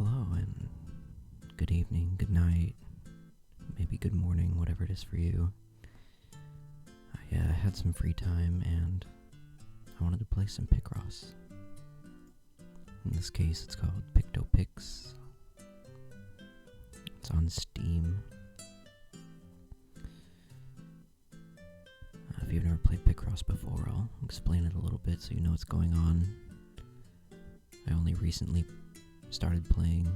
Hello and good evening, good night, maybe good morning, whatever it is for you. I had some free time and I wanted to play some Picross. In this case, it's called Picross. It's on Steam. If you've never played Picross before, I'll explain it a little bit so you know what's going on. I only recently started playing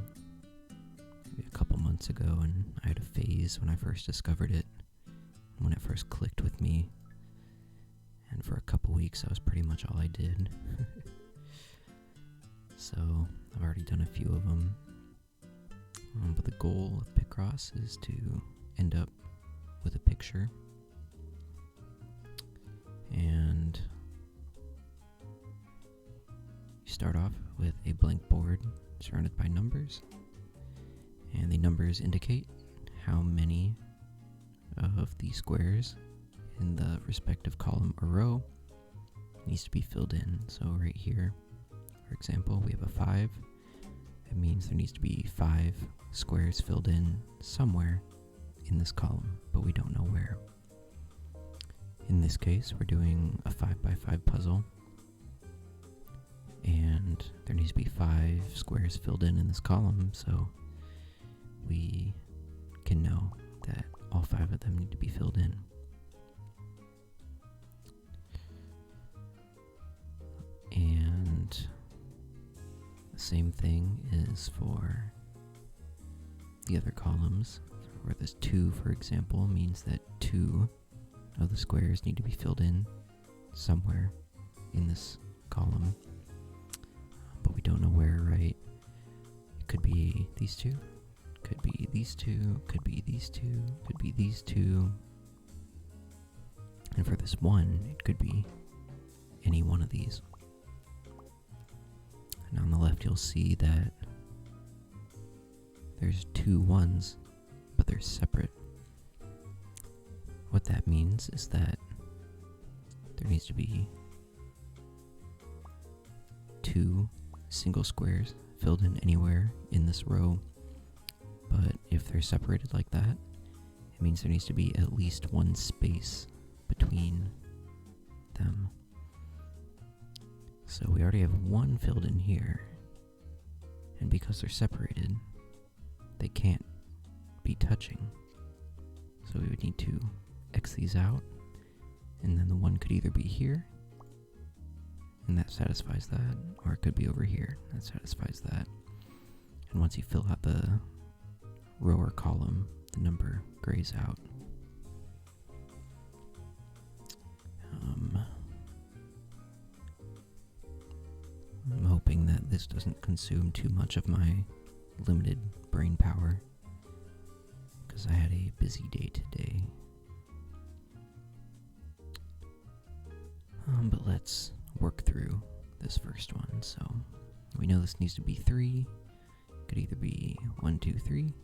maybe a couple months ago, and I had a phase when I first discovered it, when it first clicked with me, and for a couple weeks that was pretty much all I did. So I've already done a few of them, but the goal of Picross is to end up with a picture, and you start off with a blank board surrounded by numbers, and the numbers indicate how many of the squares in the respective column or row needs to be filled in. So right here, for example, we have a 5. It means there needs to be 5 squares filled in somewhere in this column, but we don't know where. In this case, we're doing a 5x5 puzzle, and there needs to be 5 squares filled in this column, so we can know that all 5 of them need to be filled in. And the same thing is for the other columns. Where this 2, for example, means that 2 of the squares need to be filled in somewhere in this column, but we don't know where, right? It could be these 2, could be these 2, could be these 2, could be these 2, and for this 1, it could be any one of these. And on the left, you'll see that there's 2 1s, but they're separate. What that means is that there needs to be 2 single squares filled in anywhere in this row, but if they're separated like that, it means there needs to be at least 1 space between them. So we already have 1 filled in here, and because they're separated, they can't be touching. So we would need to X these out, and then the 1 could either be here, and that satisfies that, or it could be over here, that satisfies that. And once you fill out the row or column, the number grays out. I'm hoping that this doesn't consume too much of my limited brain power, because I had a busy day today. But let's work through this first one. So we know this needs to be 3. It could either be 1, 2, 3,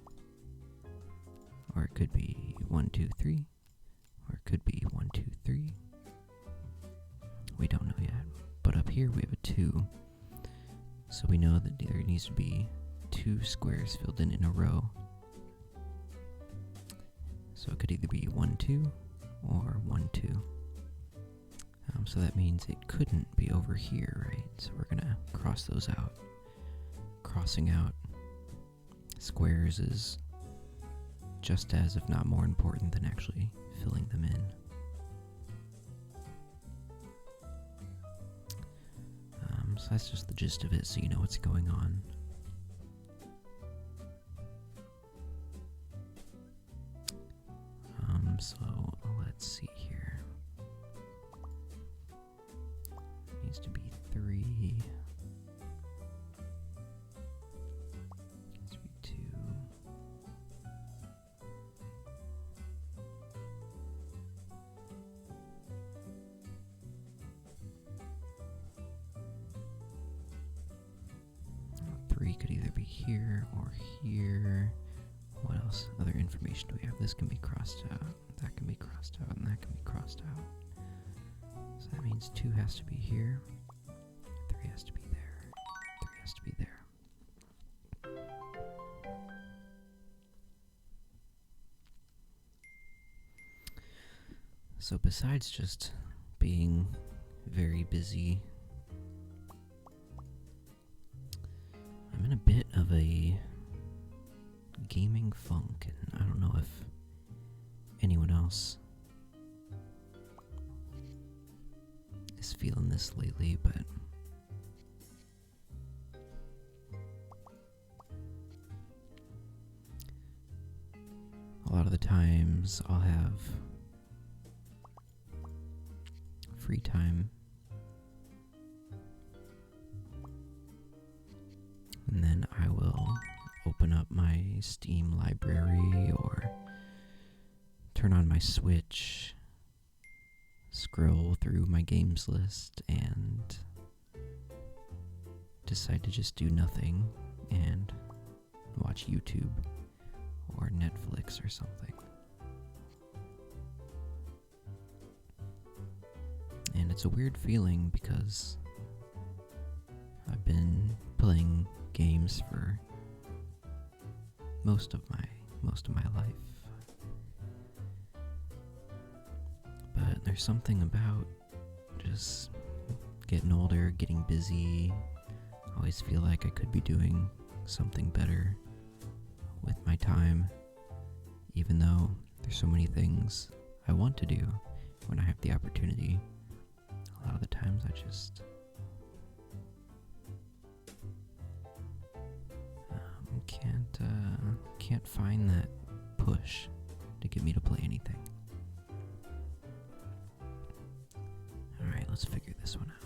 or it could be 1, 2, 3, or it could be 1, 2, 3. We don't know yet. But up here we have a 2. So we know that there needs to be 2 squares filled in a row. So it could either be 1, 2, or 1, 2. So that means it couldn't be over here, right? So we're gonna cross those out. Crossing out squares is just as, if not more important than actually filling them in. So that's just the gist of it, so you know what's going on. So let's see here. It needs to be 3. It needs to be 2. Three could either be here or here. What else? Other information do we have? This can be crossed out, that can be crossed out, and that can be crossed out. So that means 2 has to be here, 3 has to be there, 3 has to be there. So besides just being very busy, I'm in a bit of a gaming funk, and I don't know if anyone else is feeling this lately, but a lot of the times I'll have free time, and then I will open up my Steam library or turn on my Switch, scroll through my games list, and decide to just do nothing and watch YouTube or Netflix or something. And it's a weird feeling because I've been playing games for most of my life. But there's something about just getting older, getting busy. I always feel like I could be doing something better with my time, even though there's so many things I want to do when I have the opportunity. A lot of the times I just can't find that push to get me to play anything. Alright, let's figure this one out.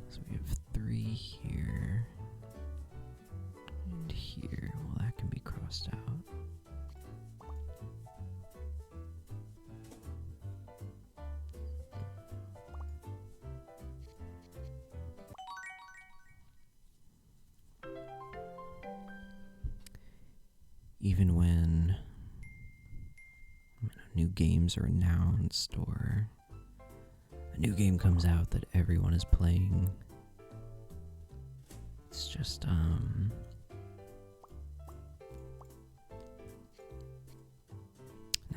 So we have 3 here and here. Well, that can be crossed out. Even when new games are announced or a new game comes out that everyone is playing, it's just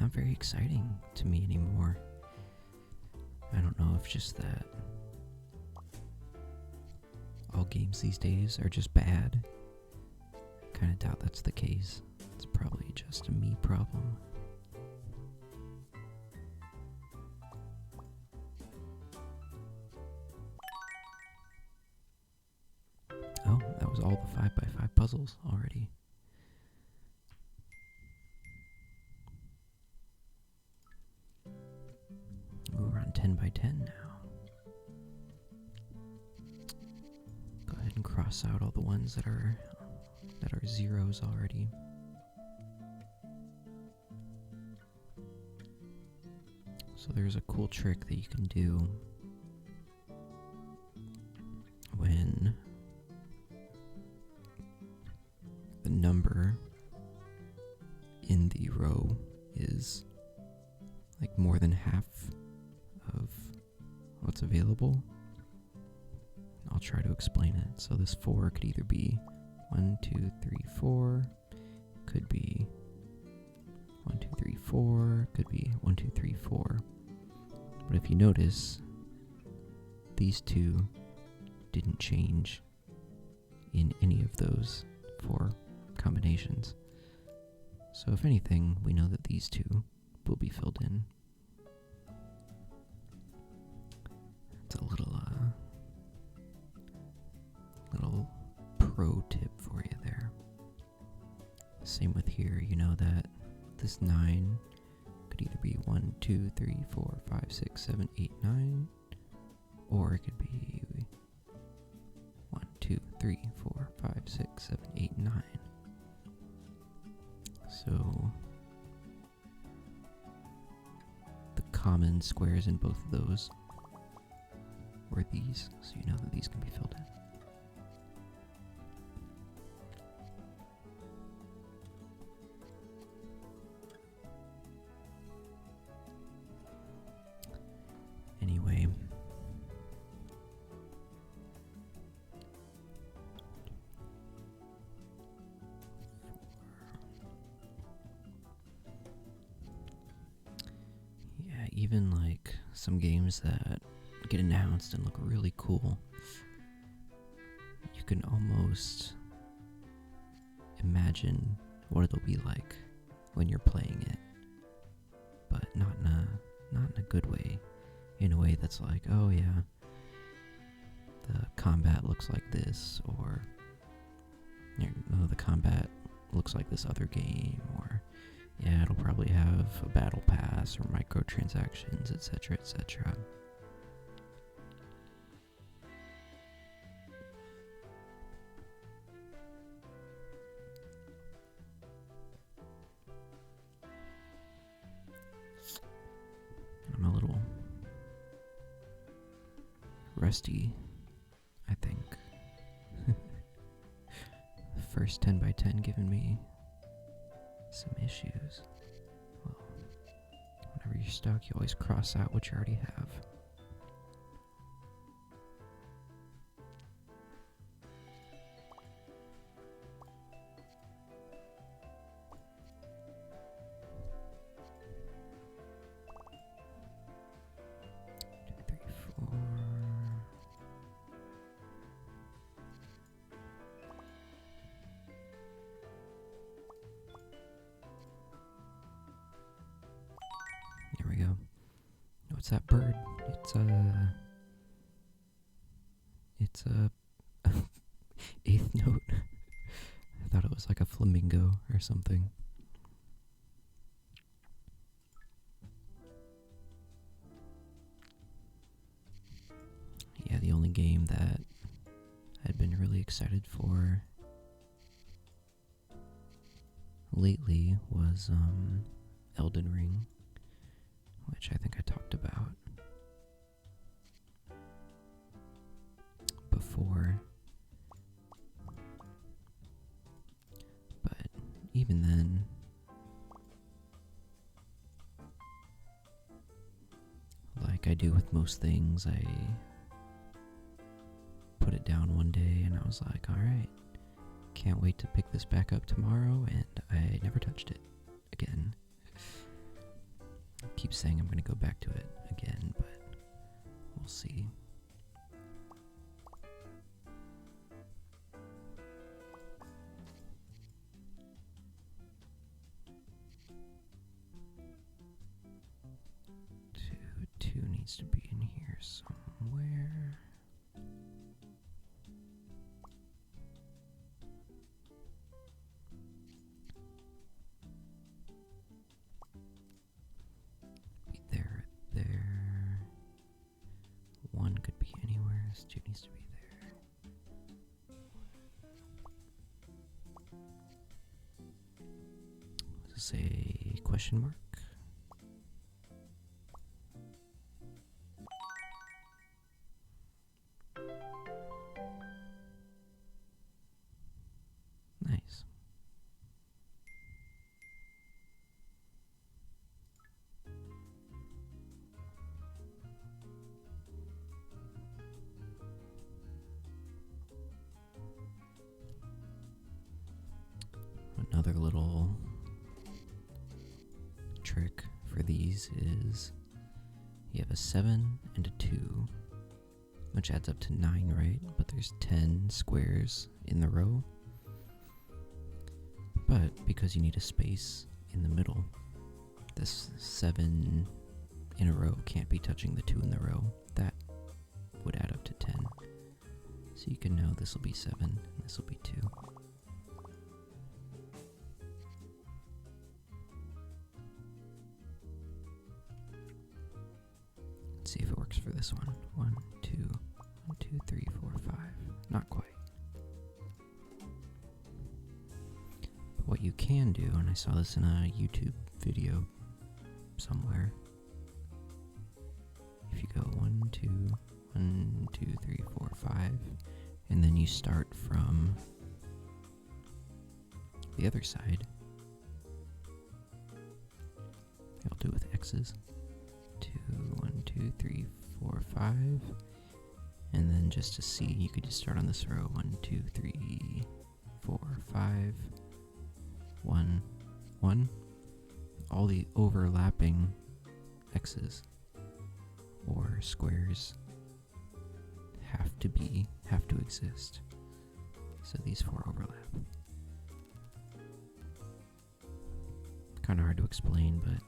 not very exciting to me anymore. I don't know if just that all games these days are just bad. I kind of doubt that's the case. It's probably just a me problem. Oh, that was all the 5x5 puzzles already. Ooh, we're on 10x10 now. Go ahead and cross out all the ones that are zeros already. So there's a cool trick that you can do when the number in the row is like more than half of what's available. I'll try to explain it. So this 4 could either be 1, 2, 3, 4, could be 1, 2, 3, 4, could be 1, 2, 3, 4. But if you notice, these two didn't change in any of those 4 combinations. So if anything, we know that these two will be filled in. It's a little pro tip for you there. Same with here, you know that this 9 could either be 1, 2, 3, 4, 5, 6, 7, 8, 9, or it could be 1, 2, 3, 4, 5, 6, 7, 8, 9. So the common squares in both of those were these, so you know that these can be filled in. Anyway, some games that get announced and look really cool, you can almost imagine what it'll be like when you're playing it, but not in a good way. In a way that's like, oh yeah, the combat looks like this, or the combat looks like this other game, or yeah, it'll probably have a battle pass or microtransactions, etc., etc. I'm a little rusty, I think. The first 10 by 10 giving me some issues. Well, whenever you're stuck, you always cross out what you already have. There we go. What's that bird? It's a eighth note. I thought it was like a flamingo or something. Yeah, the only game that I'd been really excited for lately was Elden Ring, which I think I talked about before. But even then, like I do with most things, I put it down one day and I was like, alright, can't wait to pick this back up tomorrow, and I never touched it again. I keep saying I'm going to go back to it again, but we'll see. Two needs to be in here somewhere. There. One could be anywhere. Two needs to be there. Does this say question mark? Nice. Another little trick for these is you have a 7 and a 2, which adds up to 9, right? But there's 10 squares in the row. But because you need a space in the middle, this 7 in a row can't be touching the 2 in the row. That would add up to 10. So you can know this will be 7 and this will be 2. Let's see if it works for this one. 1, 2, 1, 2, 3, 4, 5. Not quite. But what you can do, and I saw this in a YouTube video somewhere, if you go 1, 2, 1, 2, 3, 4, 5, and then you start from the other side, I'll do it with X's. 2, 1, 2, 3, 4, 5, and then just to see, you could just start on this row. 1, 2, 3, 4, 5, 1, 1. All the overlapping X's or squares have to exist. So these four overlap. Kind of hard to explain, but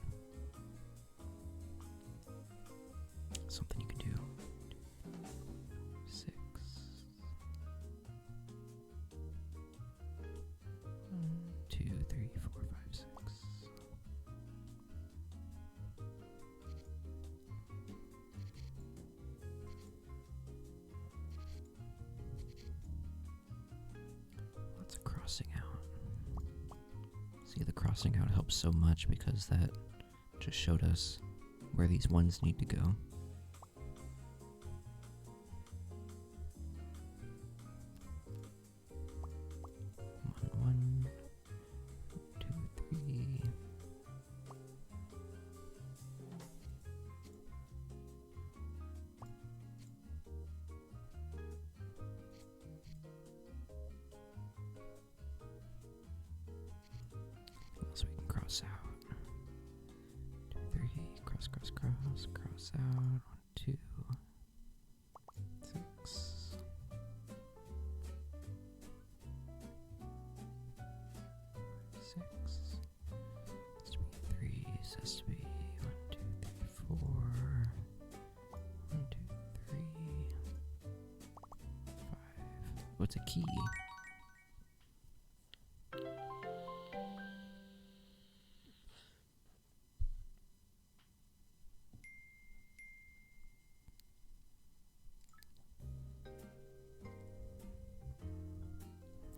something you can do. 6. 1, 2, 3, 4, 5, 6. Lots of crossing out. See, the crossing out helps so much because that just showed us where these ones need to go. 1, 2, 3. So we can cross out. 2, 3, cross, cross, cross, cross out. 1, 2, 6. 6. Has to be 3. This has to be 1, 2, 3, 4. 1, 2, 3, 5. What's a key?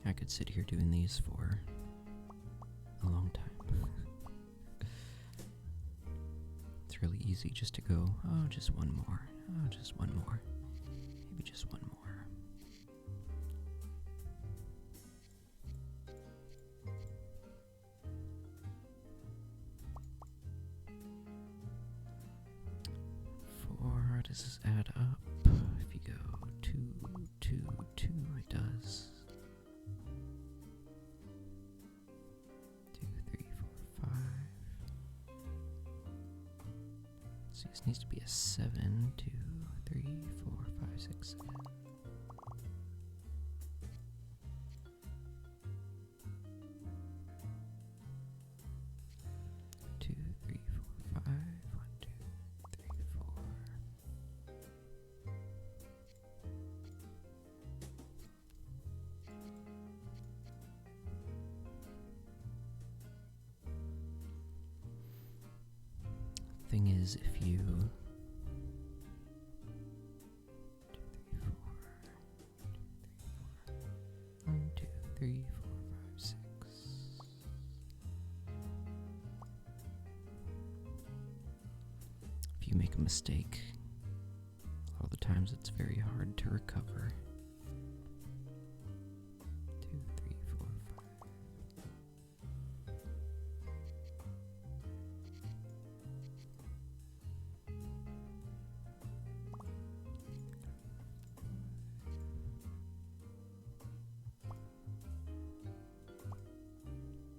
I could sit here doing these for a long time. It's really easy just to go, oh, just one more. Oh, just one more. Maybe just one more. How does this add up? If you go 2, 2, 2, it does. 2, 3, 4, 5. So this needs to be a 7. 2, 3, 4, 5, 6, 7. 2, 3, 4, 5. 1, 2, 3, 4. Thing is, if you 1, 2, 3, 4, 5, 6. If you make a mistake, a lot of the times it's very hard to recover. 2, 3, 4, 5.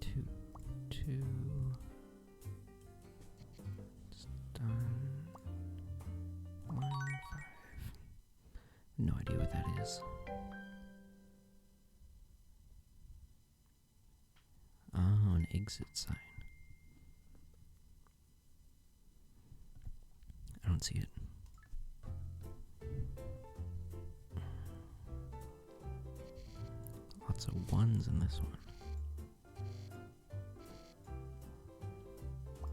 2, 2. It's done. 1, 5. No idea what that is. Oh, an exit sign. I don't see it. Lots of ones in this one.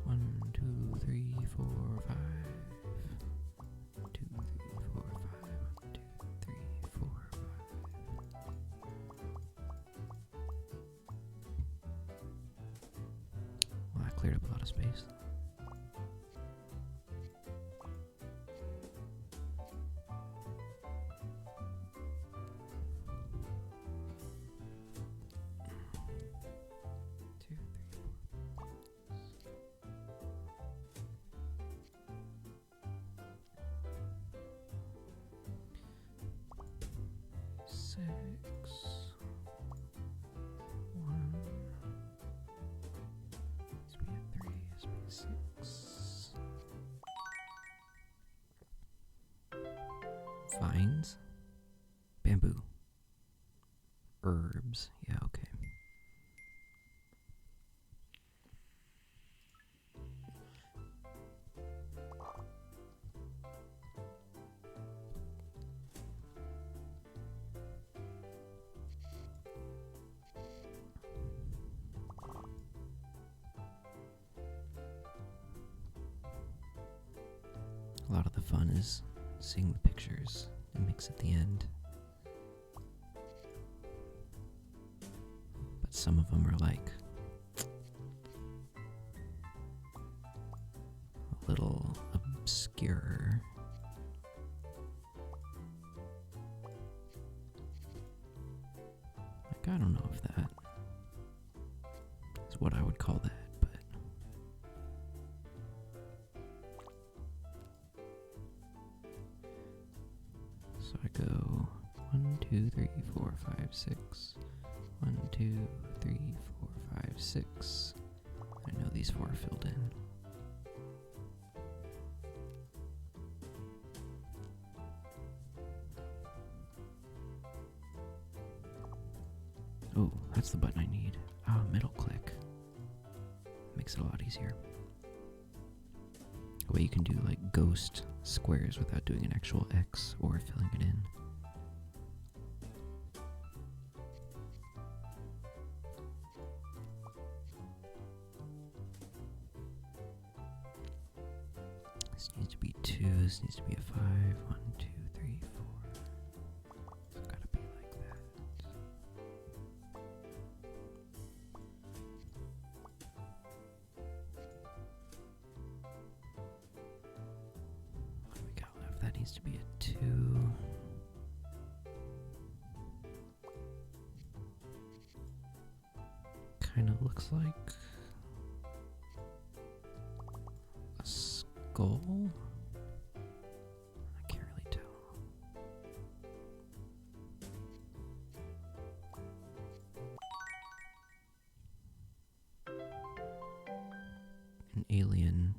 1, 2, 3, 4, 5. 2, 3, 4, 5. 1, 2, 3, 4, 5. Well, that cleared up a lot of space. Vines? Bamboo. Herbs. Yeah, okay. A lot of the fun is seeing the pictures it makes at the end. But some of them are like a little obscure. Like, I don't know if that is what I would call that, but so I go 1, 2, 3, 4, 5, 6. 1, 2, 3, 4, 5, 6. I know these 4 are filled in. Oh, that's the button I need. Ah, middle click. Makes it a lot easier. A way you can do like ghost squares without doing an actual X or filling it in. This needs to be 2, this needs to be a 5. 1, 2, 3, 4. It's gotta be like that. What do we got left? That needs to be a 2. Kinda looks like a skull? I can't really tell. An alien.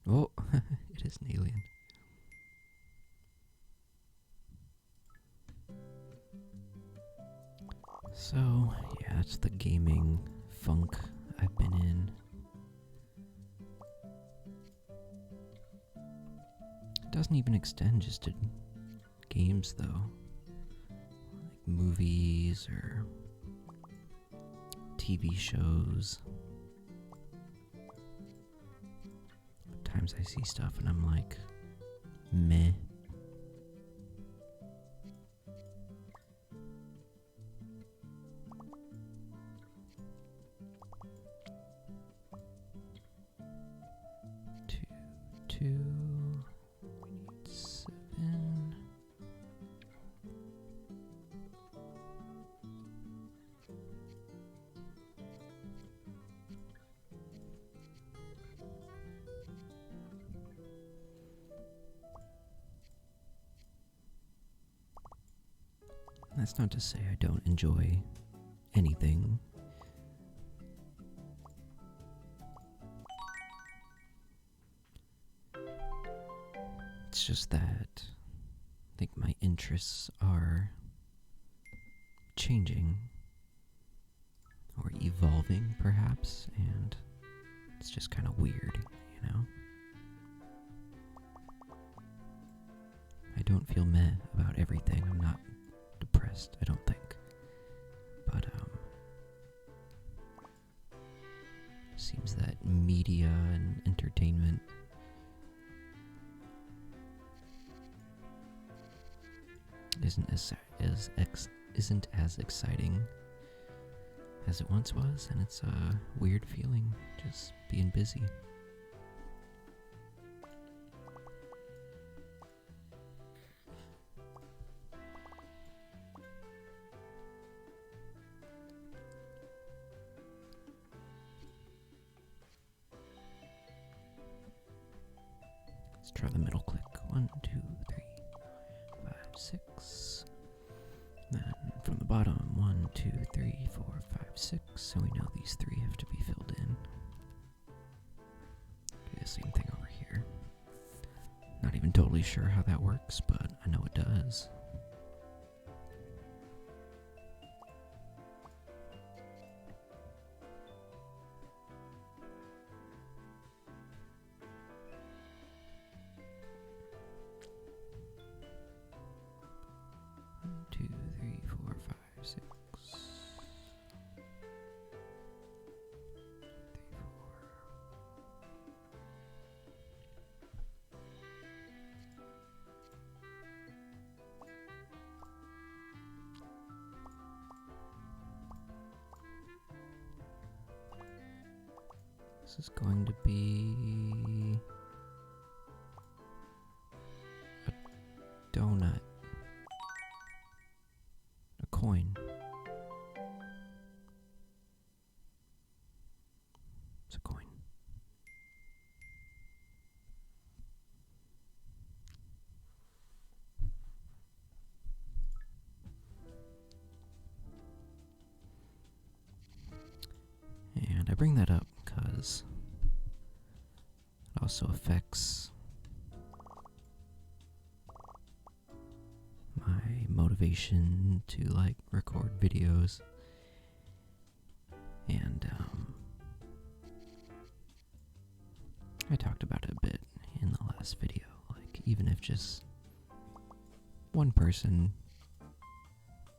Oh, it is an alien. So, yeah, that's the gaming funk I've been in. It doesn't even extend just to games, though. Like movies or TV shows. Times I see stuff and I'm like, meh. Two. We need 7. That's not to say I don't enjoy anything. It's just that I think my interests are changing or evolving, perhaps, and it's just kind of weird, you know? I don't feel meh about everything. I'm not depressed, I don't think. But, seems that media and entertainment isn't as exciting as it once was, and it's a weird feeling just being busy. Let's try the middle click. 1, 2, 3, 5, 6. Then from the bottom, 1, 2, 3, 4, 5, 6. So we know these 3 have to be filled in. Do the same thing over here. Not even totally really sure how that works, but I know it does. One, two, three, four, five, six. This is going to be a donut, a coin. It's a coin. And I bring that up because it also affects my motivation to like record videos. And I talked about it a bit in the last video. Like, even if just one person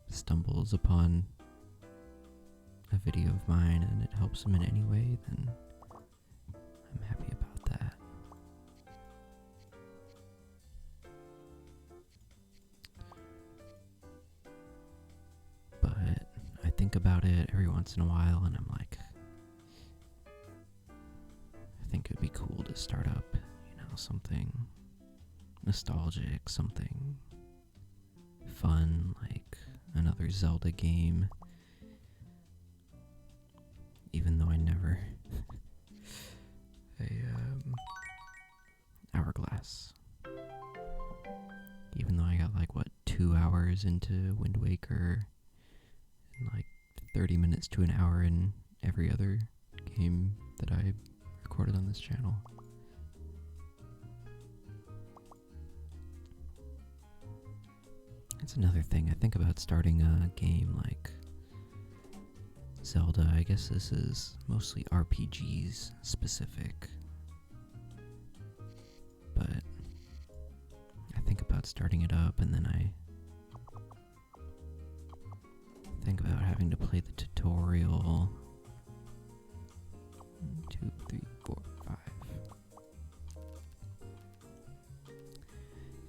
stumbles upon a video of mine and it helps them in any way, then I'm happy about that. But I think about it every once in a while and I'm like, I think it'd be cool to start up, something nostalgic, something fun, like another Zelda game. Even though I never Hourglass. Even though I got 2 hours into Wind Waker and 30 minutes to an hour in every other game that I recorded on this channel. It's another thing. I think about starting a game like Zelda. I guess this is mostly RPGs specific. But I think about starting it up and then I think about having to play the tutorial. 1, 2, 3, 4, 5.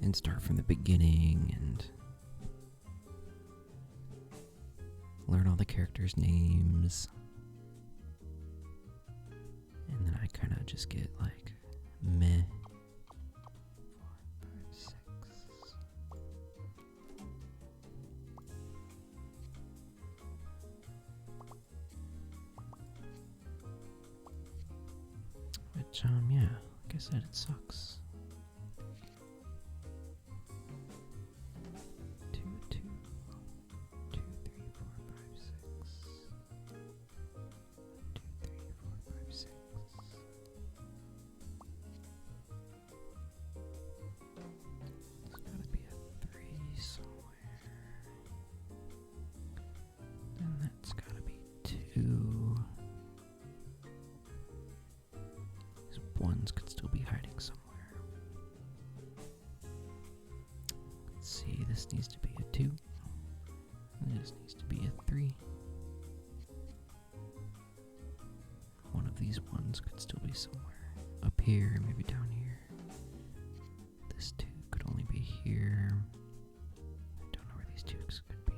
And start from the beginning and learn all the characters' names. And then I kind of just get meh. 4, 5, 6. Which, yeah, like I said, it sucks. 2, 2, 2, 3, 4, 5, 6. 2, 3, 4, 5, 6. There's gotta be a 3 somewhere. And that's gotta be 2. These ones could still be hiding somewhere. Let's see, this needs to be a 2. This needs to be a 3. One of these ones could still be somewhere. Up here, maybe down here. This 2 could only be here. I don't know where these 2s could be.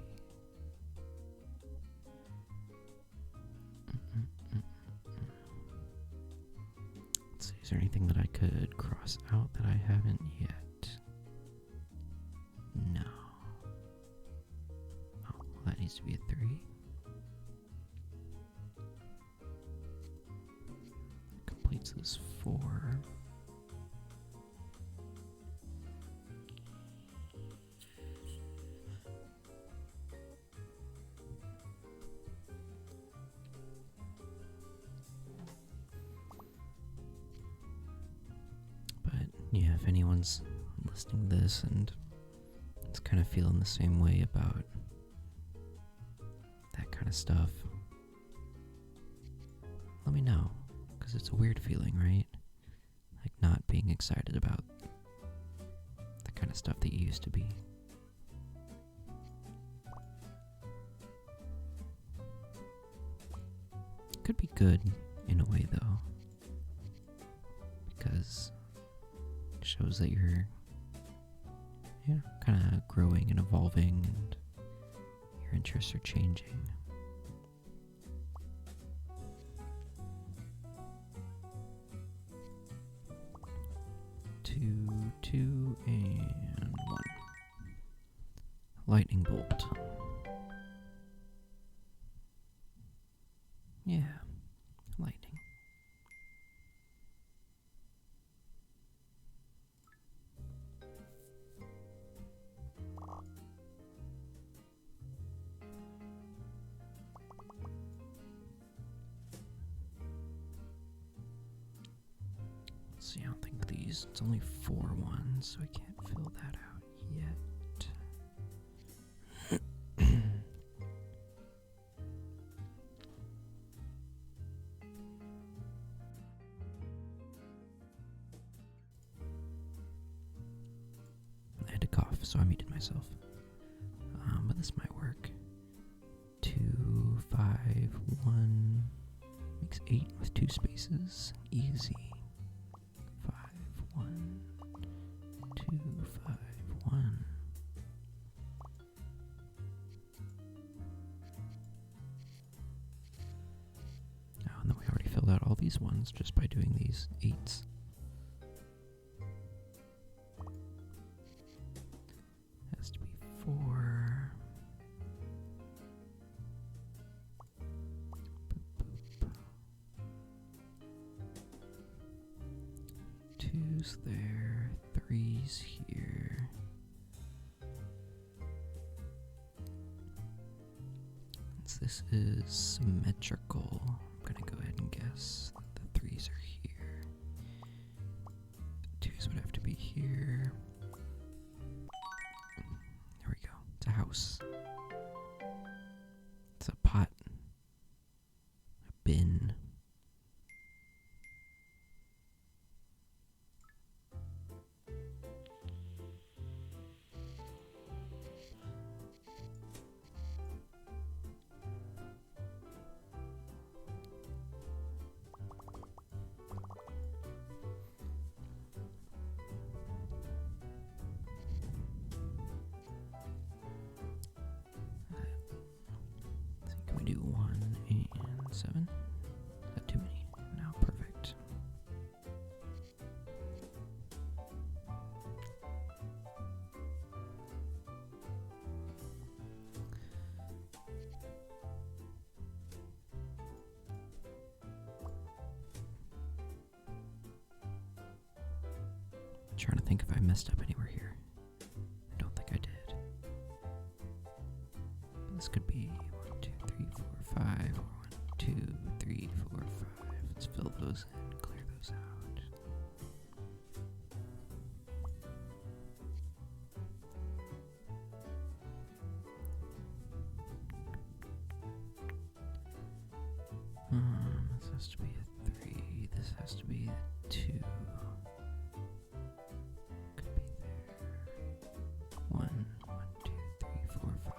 Let's see, is there anything that I could cross out that I haven't yet? No. Oh, well, that needs to be a 3. Completes this 4. But yeah, if anyone's listening to this and it's kind of feeling the same way about that kind of stuff, let me know, because it's a weird feeling, right? Like not being excited about the kind of stuff that you used to be. Could be good in a way though, because it shows that you're kind of growing and evolving and your interests are changing. Two, and 1. Lightning bolt. Yeah, lightning. See, I don't think it's only 4 ones, so I can't fill that out yet. I had to cough, so I muted myself. But this might work. 2, 5, 1 makes 8 with 2 spaces. Easy. 5, 1, 2, 5, 1. Oh, and then we already filled out all these ones just by doing these 8s. Has to be 4. Twos there, 3s here. Since this is symmetrical, I'm gonna go ahead and guess that the 3s are here. The 2s would have to be here. There we go. It's a house. It's a pot. A bin. Do 1 and 7. Is that too many? No, perfect. I'm trying to think if I messed up anywhere here. I don't think I did. This could be 1, 2, 3, 4, 5, or 1, 2, 3, 4, 5. Let's fill those in, clear those out. This has to be a 3. This has to be a 2. Could be there. 1, 2, 3, 4, 5.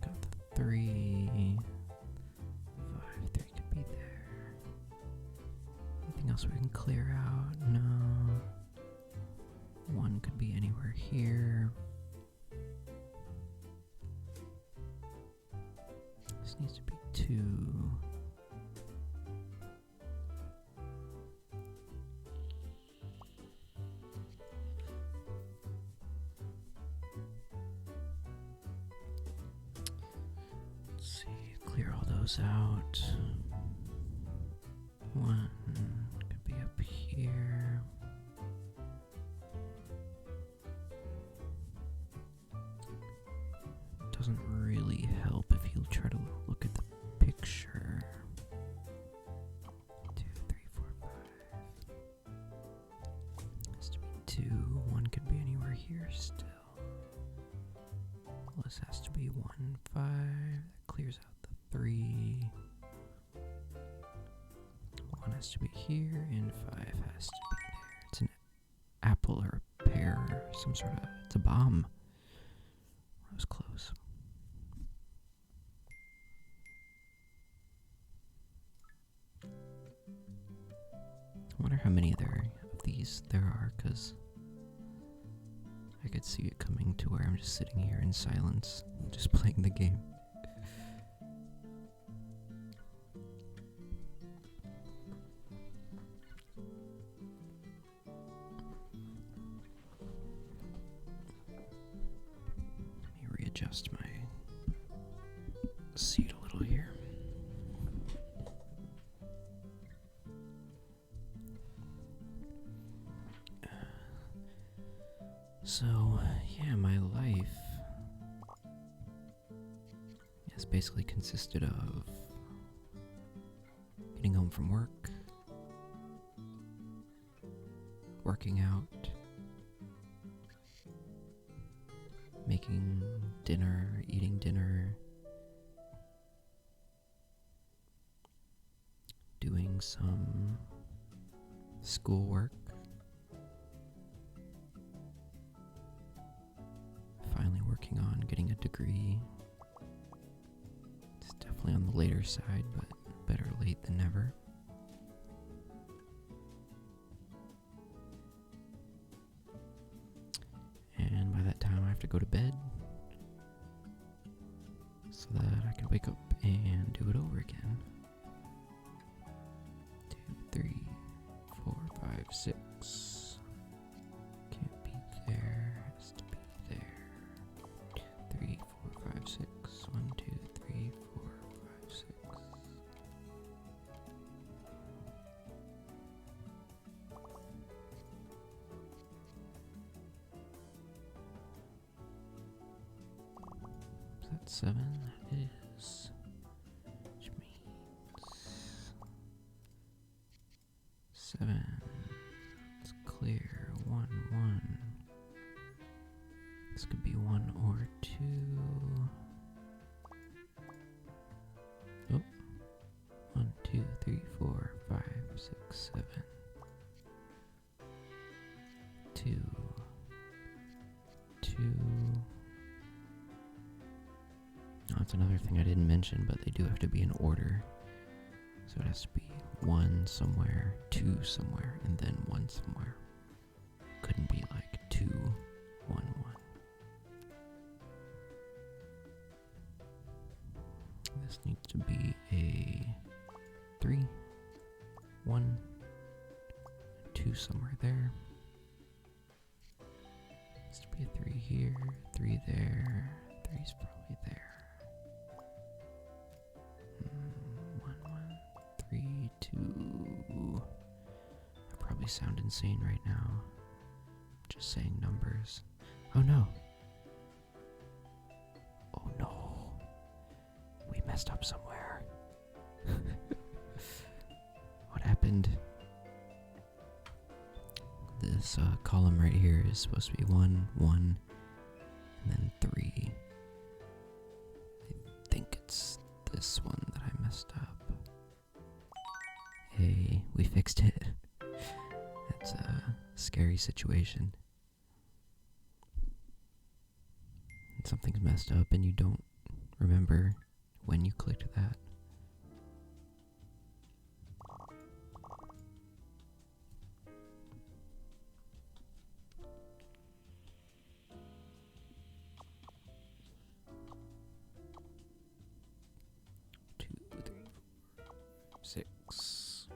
Got the 3. 5, 3 could be there. Anything else we can clear out? No. 1 could be anywhere here. This needs to be 2. Let's see, clear all those out. 1 could be up here. Doesn't really help if you try to look at the picture. 2, 3, 4, 5. still. Well, this has to be 1, 5. That clears out the 3. 1 has to be here, and 5 has to be there. It's an apple or a pear or some sort of... It's a bomb. That was close. I wonder how many of these there are, because I could see it coming to where I'm just sitting here in silence, just playing the game. Let me readjust my seat a little here. So, yeah, my life has basically consisted of getting home from work, working out, making dinner, eating dinner, doing some schoolwork, finally working on getting a degree. It's definitely on the later side, but better late than never. And by that time I have to go to bed so that I can wake up and do it over again. 2, 3, 4, 5, 6. Can't be there. Has to be there. 2, 3, 4, 5, 6. 1, 2, 3, 4, 5, 6. Is that 7? That is. Which means 7. It's clear. 1, 1. This could be 1 or 2. Oh. 1, 2, 3, 4, 5, 6, 7. 2. 2. Oh, that's another thing I didn't mention, but they do have to be in order. So it has to be 1 somewhere, 2 somewhere, and then 1 somewhere. Couldn't be like 2, 1, 1. This needs to be a 3, 1, 2 somewhere there. Needs to be a 3 here, 3 there, 3's probably there. 1, 1, 3, 2. I probably sound insane right now. Just saying numbers. Oh no. Oh no. We messed up somewhere. What happened? This column right here is supposed to be 1, 1, and then 3. I think it's this one that I messed up. Hey, we fixed it. That's a scary situation. And something's messed up and you don't remember when you clicked that. Six.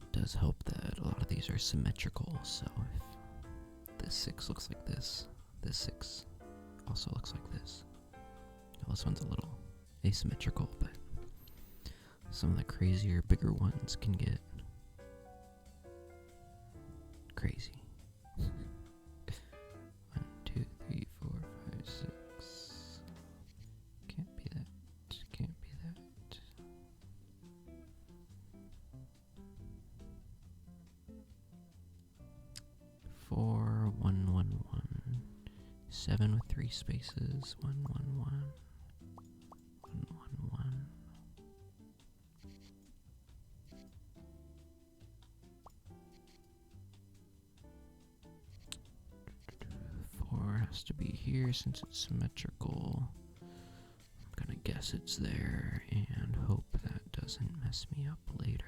It does help that a lot of these are symmetrical, so if this 6 looks like this 6 also looks like this. Now this one's a little asymmetrical, but some of the crazier, bigger ones can get crazy. 1, 2, 3, 4, 5, 6. 7 with 3 spaces. 1, 1, 1. 1, 1, 1. 4 has to be here since it's symmetrical. I'm gonna guess it's there and hope that doesn't mess me up later.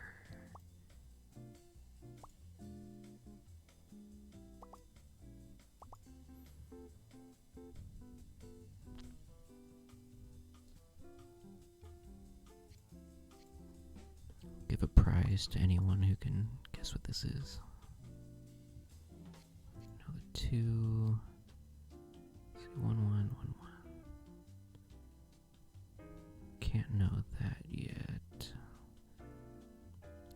Give a prize to anyone who can guess what this is. No, the 2. 1, 1, 1, 1. Can't know that yet.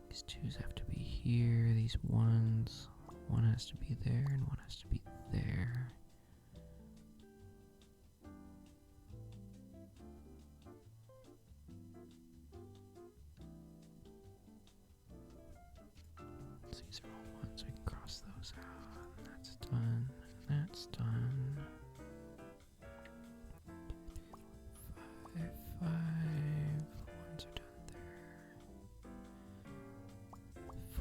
These 2s have to be here. These 1s. 1 has to be there and 1 has to be there. These are all 1s. We can cross those out. That's done. That's done. 5, 5. 1s are done there.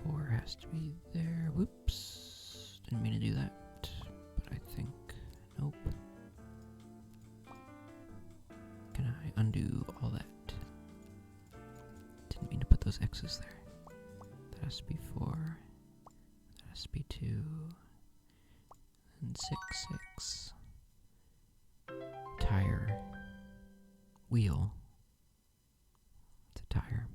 4 has to be there. Whoops. Didn't mean to do that. But I think. Nope. Can I undo all that? Didn't mean to put those X's there. That has to be 4. That has to be 2. And 6, 6. Tire. Wheel. It's a tire.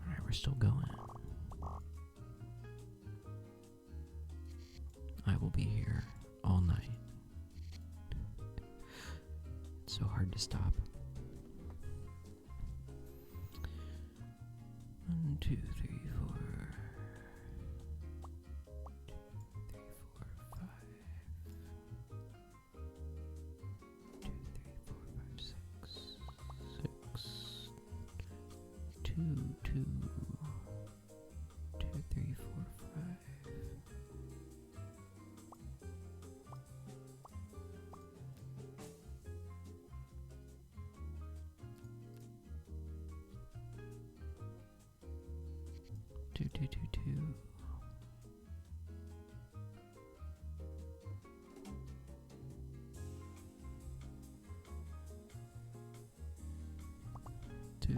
Alright, we're still going. I will be here all night. It's so hard to stop. 1, 2, 3, 4. 3, 4, 5. 2, 3, 4, 5, 6. 6. 2, 2. 2, 3, 4, 5. 2, 2, 2, 2. 2,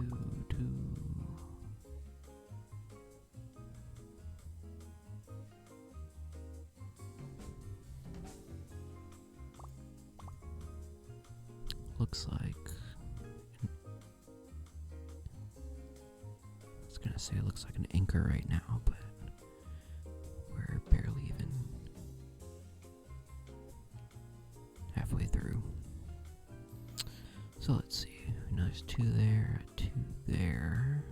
2. Looks like. I was gonna say it looks like an anchor right now, but we're barely even halfway through. So let's see. We know there's 2 there, 2 there.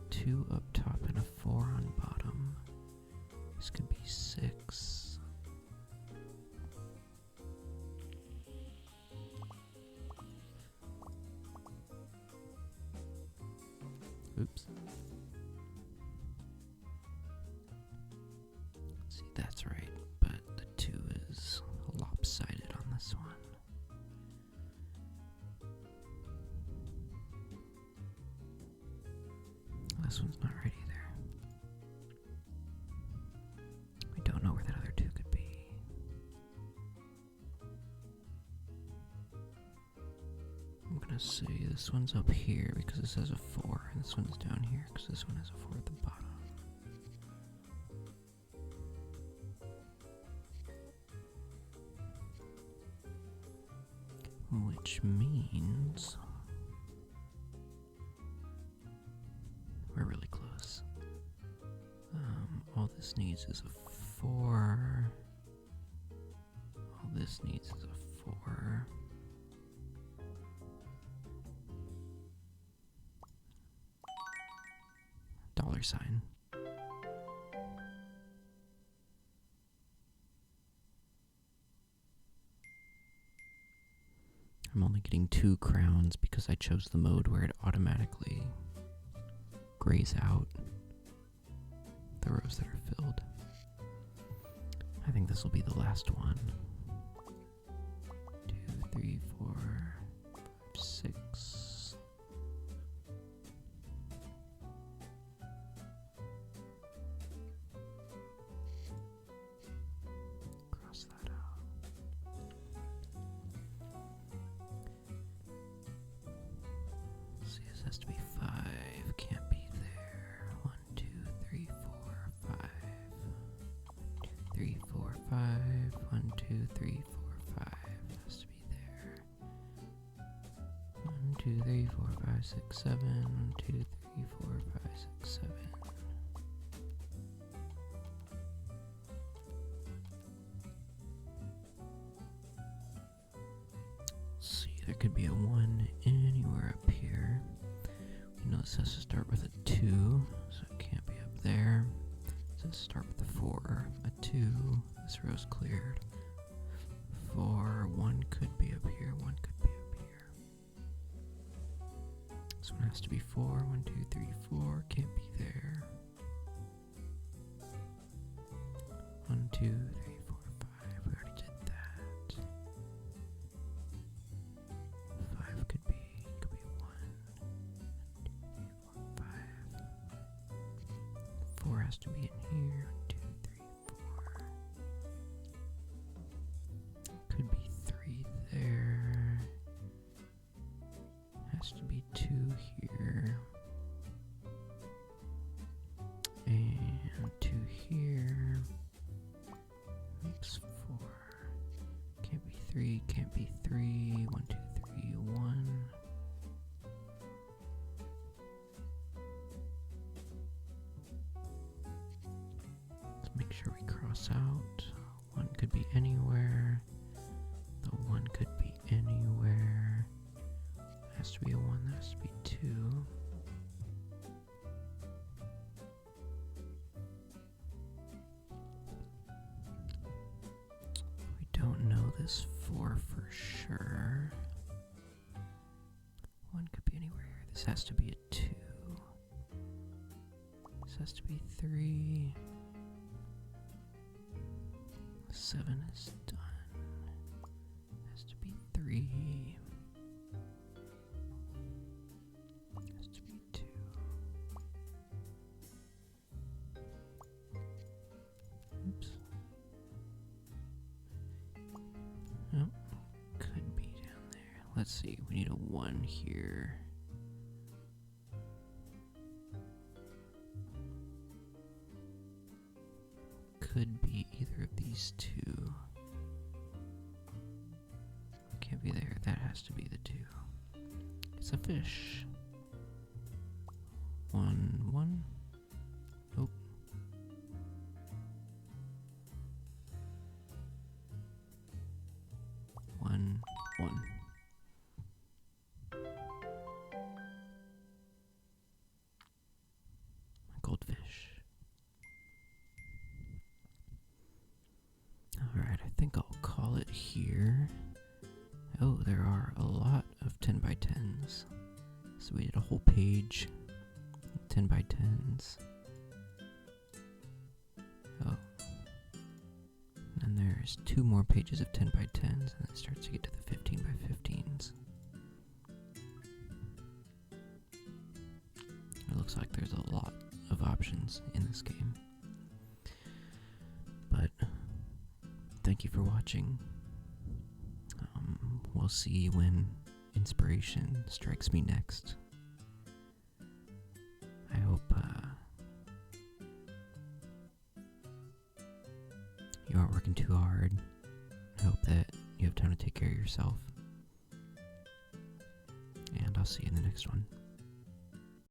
2 up top and a 4 on bottom. This could be 6. Oops. See, that's right, but the 2 is lopsided on this one. This one's not right either. We don't know where that other 2 could be. I'm gonna say this one's up here because this has a 4, and this one's down here because this one has a 4 at the bottom. Which means we're really close. All this needs is a 4. All this needs is a 4. $sign. I'm only getting 2 crowns because I chose the mode where it automatically grays out the rows that are filled. I think this will be the last one. 2, 3, 4, 5, 6. Cross that out. See, this has to be 5. Can't be there. 1, 2, 3, 4, 5. 3, 4, 5. 1, 2, 3, 4, 5. Has to be there. 1, 2, 3, 4, 5, 6, 7. 1, 2, 3, 4, 5, 6, 7. Let's see, there could be a 1 anywhere up here. We know this has to start with a 2, so it can't be up there. It says start with a 4, a 2. This row's cleared. 4, 1 could be up here, 1 could be up here. This one has to be 4, 1, 2, 3, 4, can't be there. 1, 2, 3, 4, 5, we already did that. 5 could be 1, 2, 3, 4, 5. 4 has to be in here, 2, 3, 4. Could be 3 there. Has to be 2 here. And 2 here. Oops, 4. Can't be 3, can't be 3. 1, 2, 3, 1. Let's make sure we cross out. 1 could be anywhere. The 1 could be anywhere. Has to be a 1, that has to be 2. We don't know this 4 for sure. 1 could be anywhere here. This has to be a 2. This has to be 3. 7 is done. Has to be 3. Has to be 2. Oops. Oh, could be down there. Let's see, we need a 1 here. Could be either of these 2. Can't be there. That has to be the 2. It's a fish. 1, 1. Nope. 1, 1. Goldfish. Alright, I think I'll call it here. Oh, there are a lot of 10 by 10s. So we did a whole page, 10 by 10s. Oh. And there's 2 more pages of 10 by 10s, and it starts to get to the 15 by 15s. It looks like there's a lot of options in this game. But thank you for watching. We'll see when inspiration strikes me next. I hope you aren't working too hard. I hope that you have time to take care of yourself. And I'll see you in the next one.